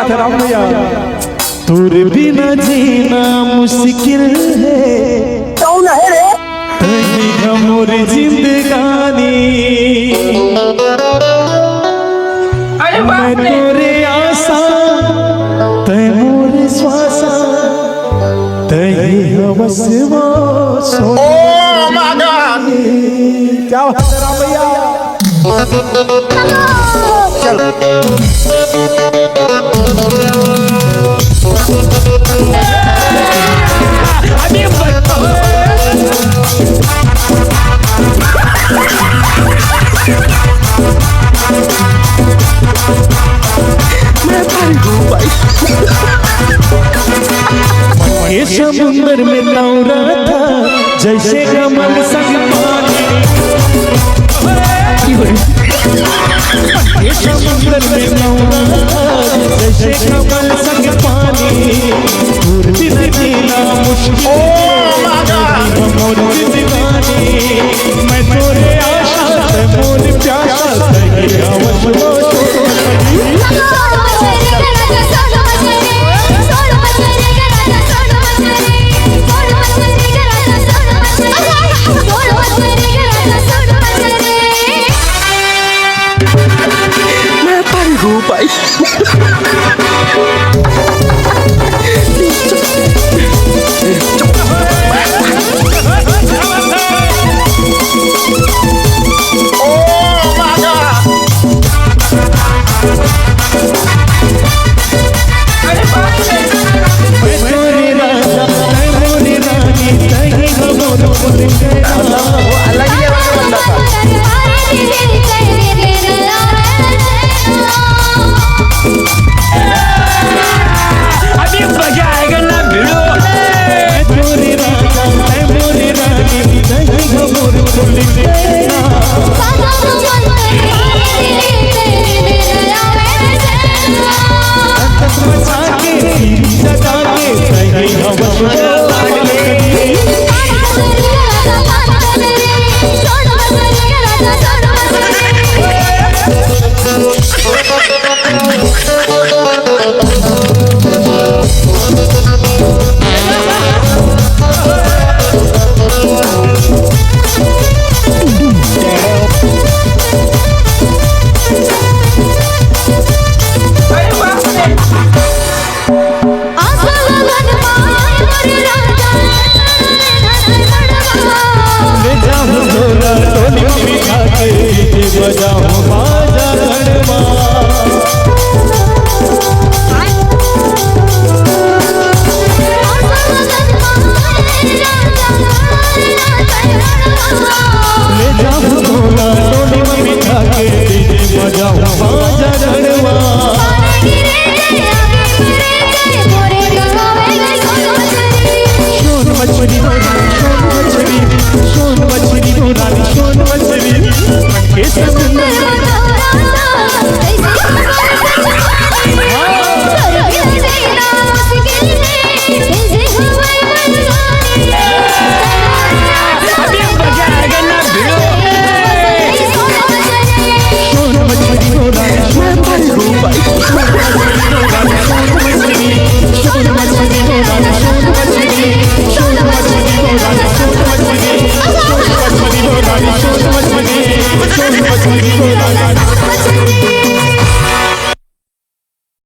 बात है राम भैया। तुर बिना जीना मुश्किल है, कौन है रे? मोर जिंदगानी मैं तोरे आशा तय मोर श्वासा तय हवस वो सोने। ओ माय गॉड, क्या बात है राम भैया। चल ये समुंदर में नौरा था जैसे कमल संग पानी। ये समुंदर में नौरा था जैसे कमल संग पानी। दूर दिन जीना मुश्किल मोर जिंदगानी मैं तोरे आशा से मोर प्यासा से आवश वो Machmadi